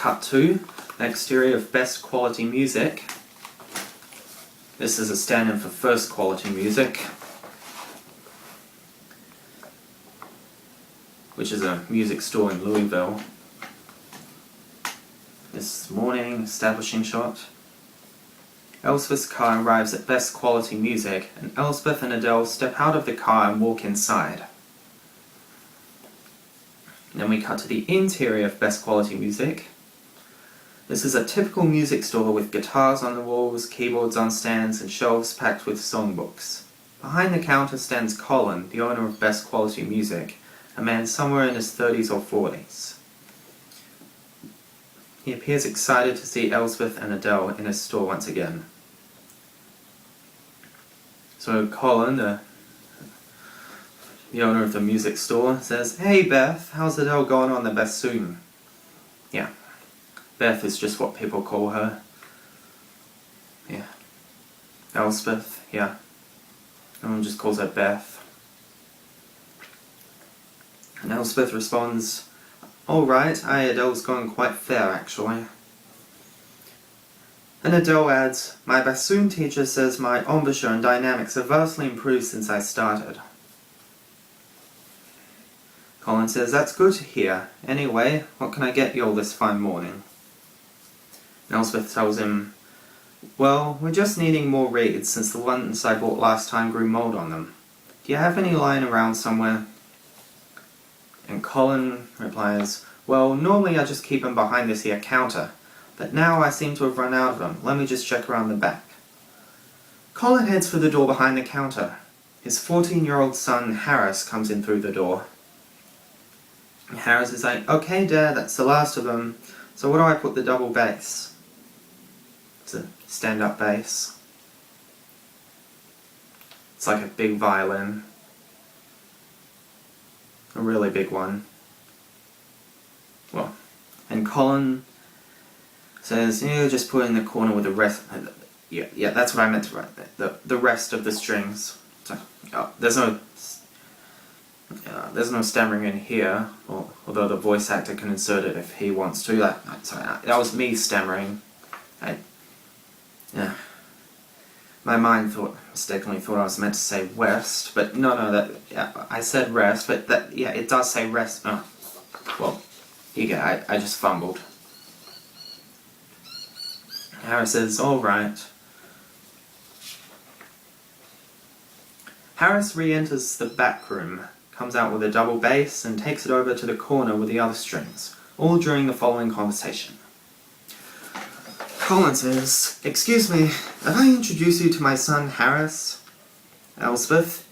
cut to the exterior of Best Quality Music. This is a stand-in for First Quality Music, which is a music store in Louisville. This morning, establishing shot. Elspeth's car arrives at Best Quality Music, and Elspeth and Adele step out of the car and walk inside. Then we cut to the interior of Best Quality Music. This is a typical music store with guitars on the walls, keyboards on stands, and shelves packed with songbooks. Behind the counter stands Colin, the owner of Best Quality Music, a man somewhere in his 30s or 40s. He appears excited to see Elspeth and Adele in his store once again. So Colin, the owner of the music store, says, "Hey Beth, how's Adele going on the bassoon?" Yeah, Beth is just what people call her. Yeah. Elspeth, yeah. Everyone just calls her Beth. And Elspeth responds, "Alright, Adele's going quite fair actually." And Adele adds, "My bassoon teacher says my embouchure and dynamics have vastly improved since I started." Colin says, "That's good to hear. Anyway, what can I get you all this fine morning?" And Elspeth tells him, "Well, we're just needing more reeds since the ones I bought last time grew mold on them. Do you have any lying around somewhere?" And Colin replies, "Well, normally I just keep them behind this here counter, but now I seem to have run out of them. Let me just check around the back." Colin heads for the door behind the counter. His 14-year-old son, Harris, comes in through the door. Harris is like, "Okay, Dad, that's the last of them. So what do I put the double bass?" It's a stand-up bass. It's like a big violin. A really big one. Well, and Colin says, "Yeah, just put it in the corner with the rest." Yeah, that's what I meant to write there. The rest of the strings. So, there's no stammering in here, although the voice actor can insert it if he wants to. That was me stammering. My mind mistakenly thought I was meant to say west, but no, I said rest, but it does say rest. Oh, well, here you go, I just fumbled. Harris says, "Alright." Harris re-enters the back room, comes out with a double bass, and takes it over to the corner with the other strings, all during the following conversation. Colin says, "Excuse me, have I introduced you to my son Harris?" Elspeth,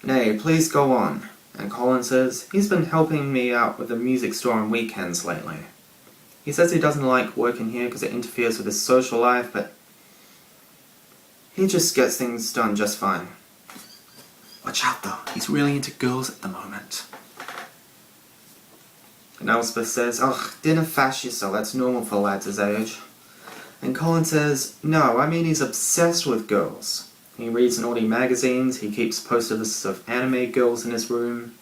"Nay, please go on." And Colin says, "He's been helping me out with the music store on weekends lately. He says he doesn't like working here because it interferes with his social life, but he just gets things done just fine. Watch out though, he's really into girls at the moment." And Elspeth says, "Ugh, dinner fash yourself, that's normal for lads his age." And Colin says, "No, I mean he's obsessed with girls. He reads naughty magazines, he keeps posters of anime girls in his room,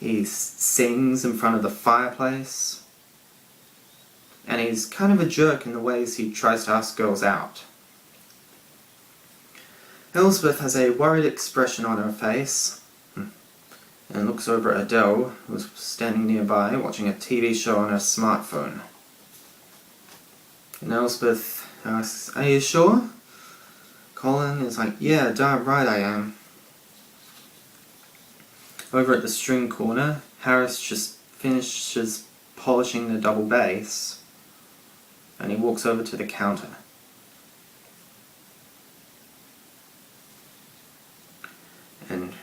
he sings in front of the fireplace, and he's kind of a jerk in the ways he tries to ask girls out." Elspeth has a worried expression on her face, and looks over at Adele, who's standing nearby watching a TV show on her smartphone. And Elspeth asks, "Are you sure?" Colin is like, "Yeah, darn right I am." Over at the string corner, Harris just finishes polishing the double bass, and he walks over to the counter. And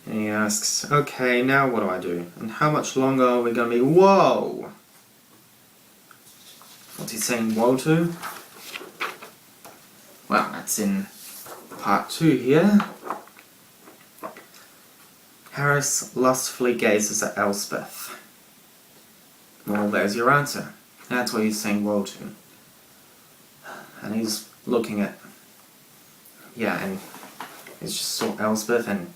he asks, "Okay, now what do I do? And how much longer are we going to be—" Whoa! What's he saying whoa to? Well, that's in part 2 here. Harris lustfully gazes at Elspeth. Well, there's your answer. That's what he's saying whoa to. And he's looking at... and it's just saw Elspeth and...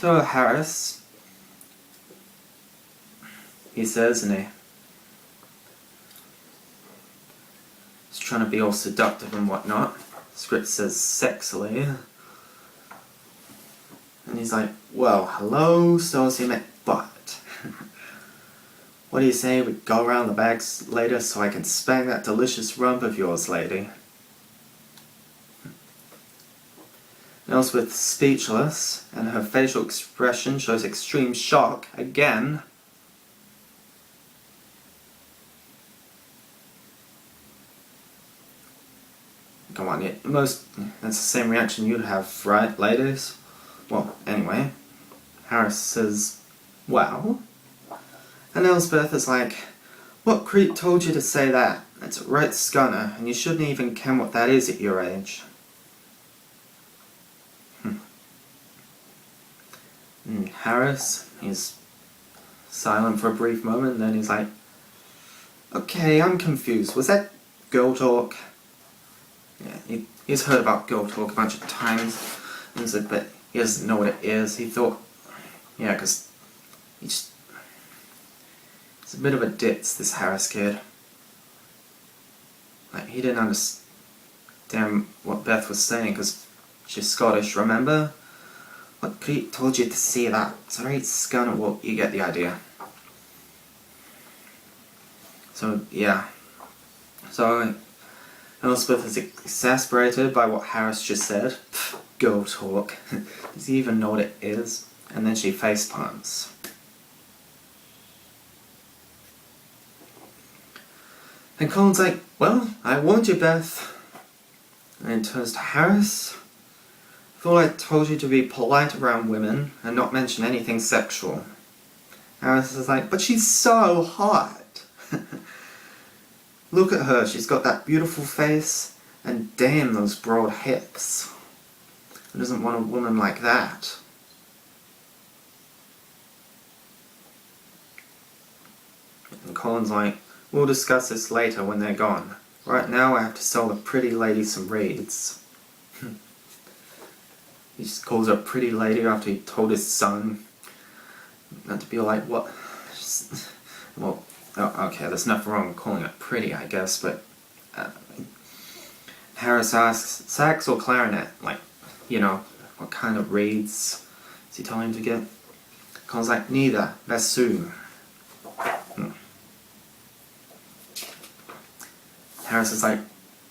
So Harris he says, and he's trying to be all seductive and whatnot. Script says sexily. And he's like, well, hello, so's he met but. What do you say we go around the bags later so I can spank that delicious rump of yours, lady? Elspeth's speechless, and her facial expression shows extreme shock again. Come on, that's the same reaction you'd have, right, ladies? Well, anyway, Harris says, well? And Elspeth is like, what creep told you to say that? It's a right scunner, and you shouldn't even ken what that is at your age. And Harris, he's silent for a brief moment, and then he's like, okay, I'm confused. Was that girl talk? Yeah, he's heard about girl talk a bunch of times, and he's like, but he doesn't know what it is. He thought, yeah, because he's a bit of a ditz, this Harris kid. Like, he didn't understand what Beth was saying, because she's Scottish, remember? What creep told you to say that? It's a right scunner. Well, you get the idea. So, yeah. So, Elspeth is exasperated by what Harris just said. Girl talk. Does he even know what it is? And then she facepalms. And Colin's like, well, I warned you, Beth. And then turns to Harris. I thought I told you to be polite around women and not mention anything sexual. Harris is like, but she's so hot. Look at her, she's got that beautiful face, and damn those broad hips. Who doesn't want a woman like that? And Colin's like, we'll discuss this later when they're gone. Right now I have to sell the pretty lady some reeds. He just calls her a pretty lady after he told his son not to be like, what? Well, okay, there's nothing wrong with calling it pretty, I guess, but Harris asks, sax or clarinet? Like, you know, what kind of reeds is he telling him to get? Colin's like, neither, bassoon. Harris is like,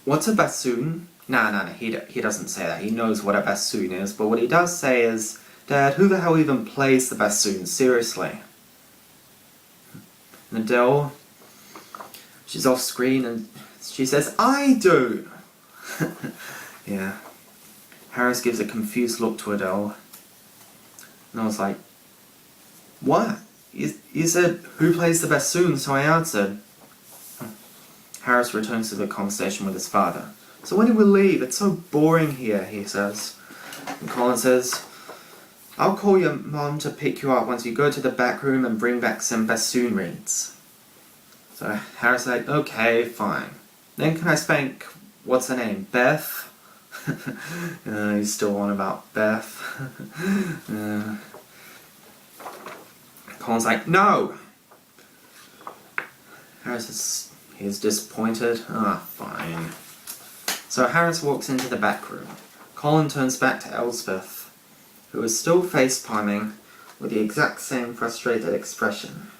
what's a bassoon? No, he doesn't say that. He knows what a bassoon is, but what he does say is, Dad, who the hell even plays the bassoon? Seriously. And Adele, she's off screen and she says, I do! Yeah. Harris gives a confused look to Adele. And I was like, what? You said, who plays the bassoon? So I answered. Harris returns to the conversation with his father. So when do we leave? It's so boring here, he says. And Colin says, I'll call your mom to pick you up once you go to the back room and bring back some bassoon reeds. So Harris is like, okay, fine. Then can I spank, what's her name, Beth? He's still on about Beth. Colin's like, no! Harris he's disappointed. Fine. So Harris walks into the back room. Colin turns back to Elspeth, who is still face-palming with the exact same frustrated expression.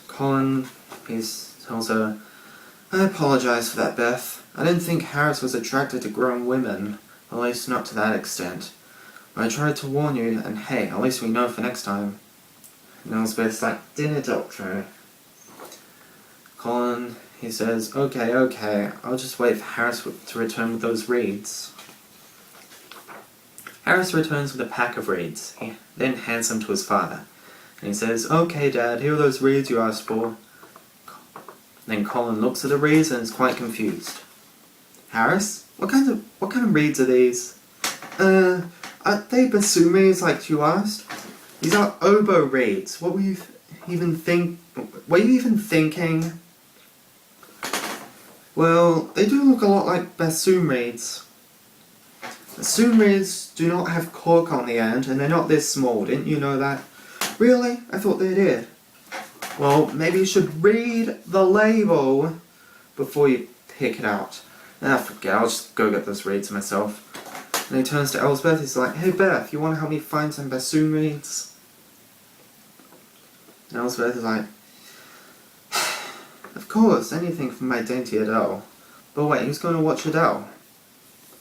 Colin, he tells her, I apologize for that, Beth. I didn't think Harris was attracted to grown women, at least not to that extent. I tried to warn you, and hey, at least we know for next time. And Elspeth's like, dinner doctor. Colin, he says, okay, I'll just wait for Harris to return with those reeds. Harris returns with a pack of reeds. He then hands them to his father. And he says, okay, Dad, here are those reeds you asked for. Then Colin looks at the reeds and is quite confused. Harris, what kind of reeds are these? Are they bassoon reeds like you asked? These are oboe reeds. What were you even thinking? Well, they do look a lot like bassoon reeds. Bassoon reeds do not have cork on the end, and they're not this small. Didn't you know that? Really? I thought they did. Well, maybe you should read the label before you pick it out. Ah, forget it, I'll just go get those reads myself. And he turns to Elsbeth, he's like, hey Beth, you want to help me find some bassoon reeds? And Elsbeth is like, of course, anything for my dainty Adele. But wait, who's going to watch Adele?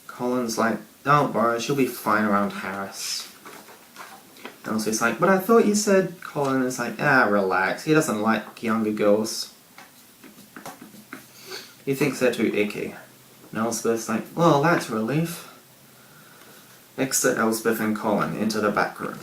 Colin's like, don't worry, she'll be fine around Harris. And Elsbeth's like, but I thought you said... Colin is like, relax, he doesn't like younger girls. He thinks they're too icky. And Elsbeth's like, well, that's a relief. Exit Elsbeth and Colin into the back room.